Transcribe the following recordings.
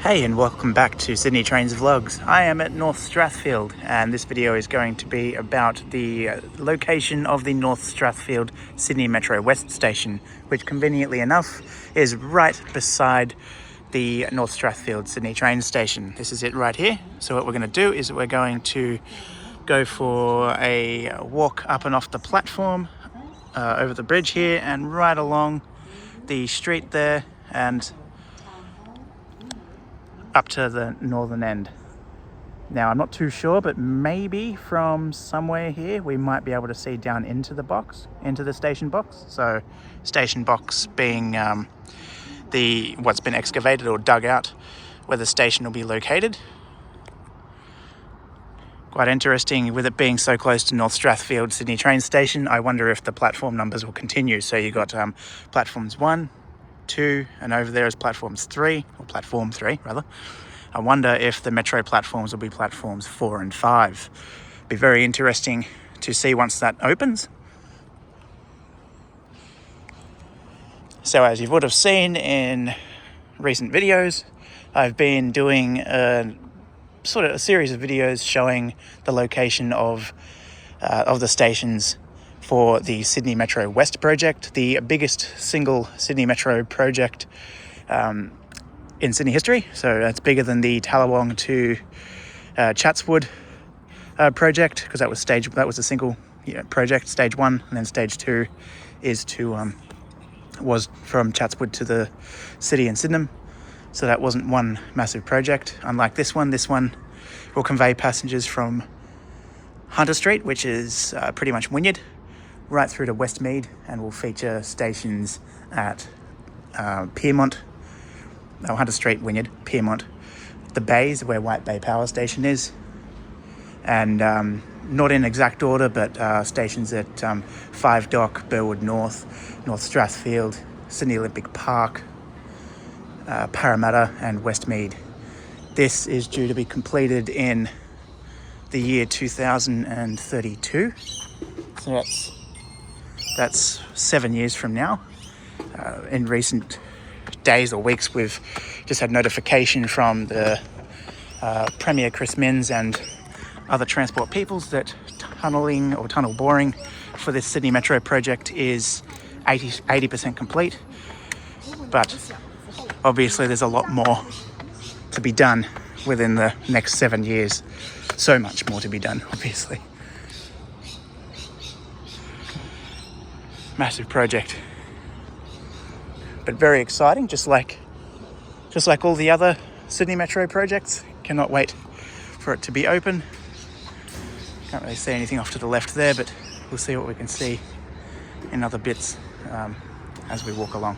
Hey, and welcome back to Sydney Trains Vlogs. I am at North Strathfield, and this video is going to be about the location of the North Strathfield Sydney Metro West station, which conveniently enough is right beside the North Strathfield Sydney train station. This is it right here. So what we're going to do is we're going to go for a walk up and off the platform over the bridge here and right along the street there and up to the northern end. Now, I'm not too sure, but maybe from somewhere here we might be able to see down into the box, into the station box. So station box being what's been excavated or dug out where the station will be located. Quite interesting with it being so close to North Strathfield Sydney train station. I wonder if the platform numbers will continue. So you got platforms 1, 2, and over there is platforms 3, or platform 3 rather. I wonder if the metro platforms will be platforms 4 and 5. Be very interesting to see once that opens. So as you would have seen in recent videos, I've been doing a series of videos showing the location of the stations for the Sydney Metro West project, the biggest single Sydney Metro project in Sydney history. So it's bigger than the Tallawong to Chatswood project, because that was a single project, stage 1, and then stage 2 is was from Chatswood to the city in Sydenham. So that wasn't one massive project. Unlike this one will convey passengers from Hunter Street, which is pretty much Wynyard, right through to Westmead, and will feature stations at Pyrmont, Hunter Street, Wynyard, Pyrmont, the Bays, where White Bay Power Station is, and not in exact order, but stations at 5 Dock, Burwood North, North Strathfield, Sydney Olympic Park, Parramatta and Westmead. This is due to be completed in the year 2032. So that's 7 years from now. In recent days or weeks, we've just had notification from the Premier Chris Minns and other transport peoples that tunnelling or tunnel boring for this Sydney Metro project is 80% complete. But obviously there's a lot more to be done within the next 7 years. So much more to be done, obviously. Massive project, but very exciting, just like all the other Sydney Metro projects. Cannot wait for it to be open. Can't really see anything off to the left there, but we'll see what we can see in other bits as we walk along.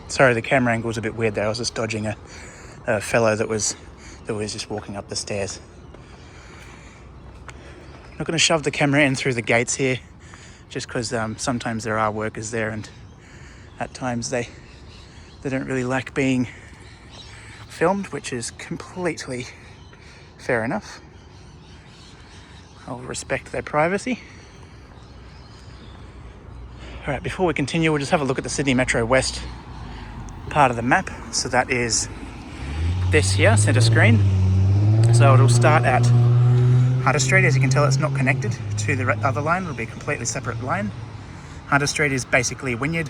Sorry, the camera angle was a bit weird there. I was just dodging a fellow that was just walking up the stairs. I'm not going to shove the camera in through the gates here, just because sometimes there are workers there, and at times they don't really like being filmed, which is completely fair enough. I'll respect their privacy. All right, before we continue, we'll just have a look at the Sydney Metro West part of the map. So that is this here, center screen. So it'll start at Hunter Street. As you can tell, it's not connected to the other line. It'll be a completely separate line. Hunter Street is basically Wynyard,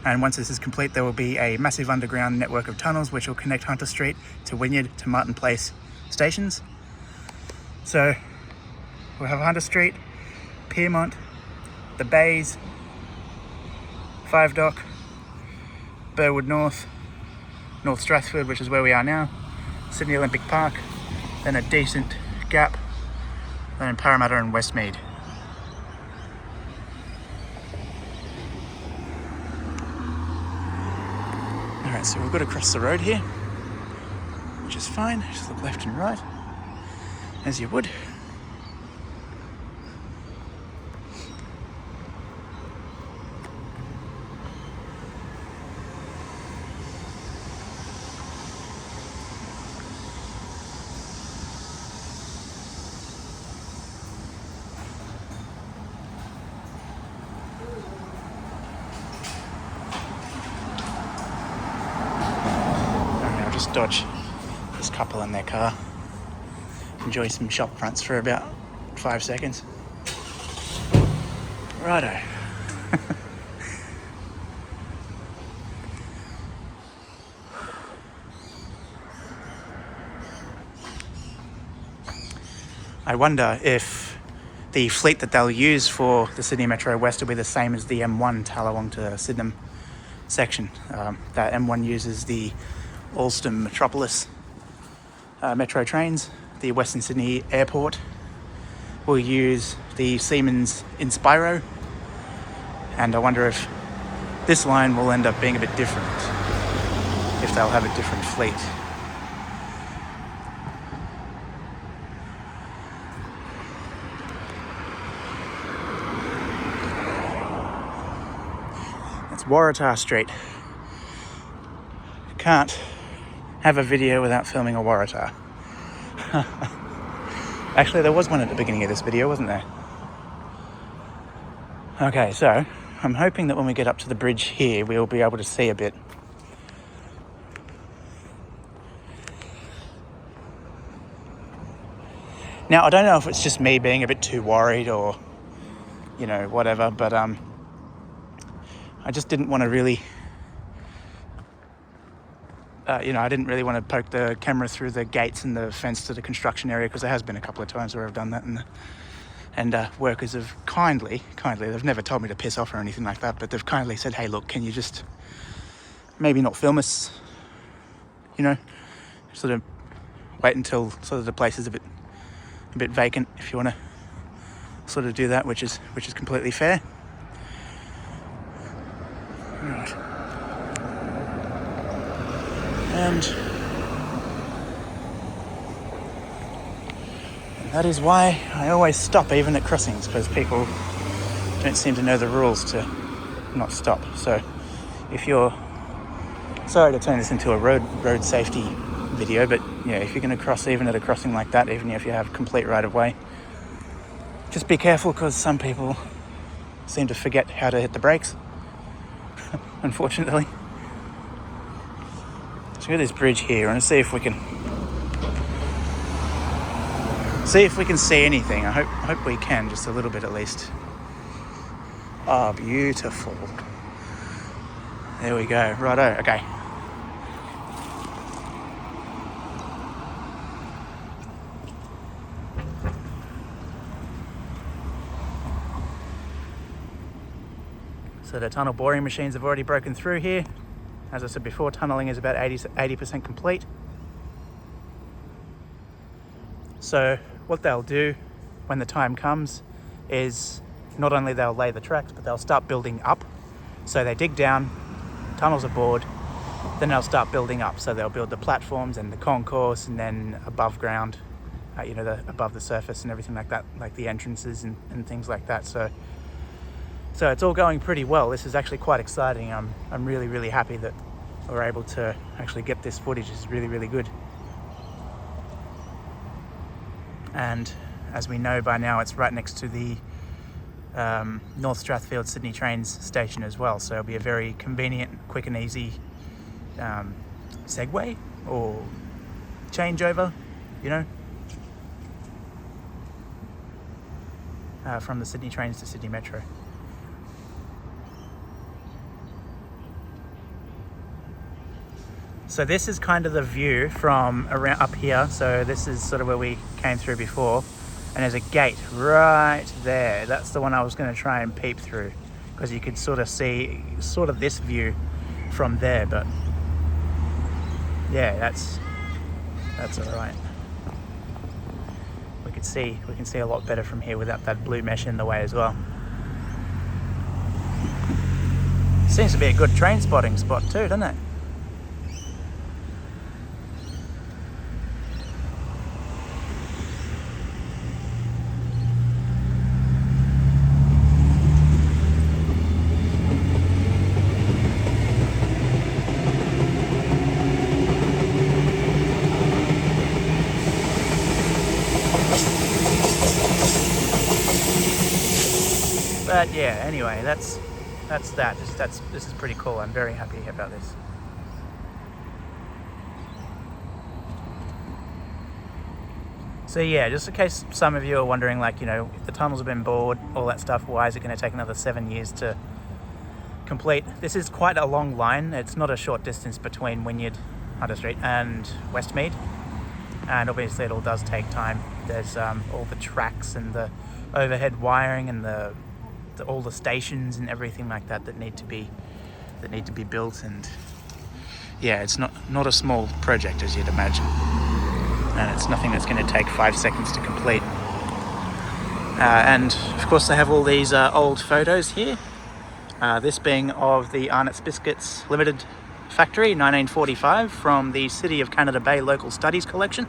and once this is complete, there will be a massive underground network of tunnels which will connect Hunter Street to Wynyard to Martin Place stations. So we'll have Hunter Street, Pyrmont, the Bays, 5 Dock, Burwood North, North Strathfield, which is where we are now, Sydney Olympic Park, then a decent gap, then Parramatta and Westmead. Alright, so we've got to cross the road here, which is fine. Just look left and right, as you would. dodge this couple in their car. Enjoy some shop fronts for about 5 seconds. Righto. I wonder if the fleet that they'll use for the Sydney Metro West will be the same as the M1 Tallawong to Sydenham section. That M1 uses the Alstom Metropolis metro trains. The Western Sydney Airport will use the Siemens Inspiro, and I wonder if this line will end up being a bit different, if they'll have a different fleet. That's Waratah Street. Can't have a video without filming a Waratah. Actually, there was one at the beginning of this video, wasn't there? Okay, so I'm hoping that when we get up to the bridge here, we'll be able to see a bit. Now, I don't know if it's just me being a bit too worried or, you know, whatever, but I just didn't want to really, I didn't really want to poke the camera through the gates and the fence to the construction area, because there has been a couple of times where I've done that, and workers have kindly, they've never told me to piss off or anything like that, but they've kindly said, hey, look, can you just maybe not film us, sort of wait until sort of the place is a bit vacant, if you want to sort of do that, which is completely fair. Right. And that is why I always stop even at crossings, because people don't seem to know the rules to not stop. So if you're, sorry to turn this into a road safety video, but yeah, if you're going to cross even at a crossing like that, even if you have complete right of way, just be careful, because some people seem to forget how to hit the brakes, unfortunately. So we got this bridge here, and see if we can see anything. I hope we can, just a little bit at least. Oh, beautiful. There we go. Righto. Okay. So the tunnel boring machines have already broken through here. As I said before, tunnelling is about 80% complete. So what they'll do when the time comes is not only they'll lay the tracks, but they'll start building up. So they dig down, tunnels are bored, then they'll start building up. So they'll build the platforms and the concourse, and then above ground, above the surface and everything like that, like the entrances and things like that. So it's all going pretty well. This is actually quite exciting. I'm really, really happy that we're able to actually get this footage. It's really, really good. And as we know by now, it's right next to the North Strathfield Sydney Trains station as well. So it'll be a very convenient, quick and easy segue or changeover, from the Sydney Trains to Sydney Metro. So this is kind of the view from around up here. So this is sort of where we came through before, and there's a gate right there. That's the one I was going to try and peep through, because you could sort of see sort of this view from there. But yeah, that's all right. We can see a lot better from here without that blue mesh in the way as well. Seems to be a good train spotting spot too, doesn't it? But yeah, anyway, that's that. This is pretty cool. I'm very happy about this. So yeah, just in case some of you are wondering, like, you know, if the tunnels have been bored, all that stuff, why is it going to take another 7 years to complete? This is quite a long line. It's not a short distance between Wynyard, Hunter Street, and Westmead, and obviously it all does take time. There's all the tracks and the overhead wiring and all the stations and everything like that that need to be built, and yeah, it's not a small project, as you'd imagine. And it's nothing that's going to take 5 seconds to complete. And of course they have all these old photos here. This being of the Arnott's Biscuits Limited factory, 1945, from the City of Canada Bay Local Studies collection.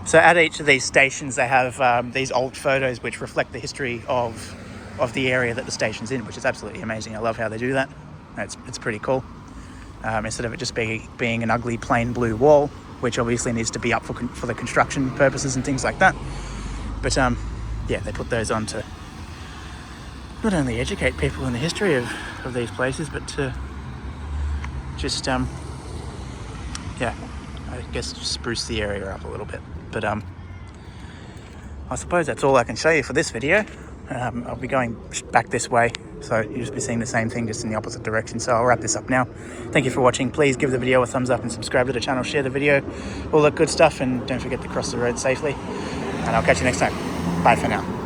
So at each of these stations they have these old photos which reflect the history of the area that the station's in, which is absolutely amazing. I love how they do that. It's pretty cool. Instead of it just being an ugly plain blue wall, which obviously needs to be up for the construction purposes and things like that. But yeah, they put those on to not only educate people in the history of these places, but to just yeah, I guess spruce the area up a little bit. But I suppose that's all I can show you for this video. I'll be going back this way, so you'll just be seeing the same thing, just in the opposite direction. So I'll wrap this up now. Thank you for watching. Please give the video a thumbs up and subscribe to the channel, share the video, all that good stuff, and don't forget to cross the road safely. And I'll catch you next time. Bye for now.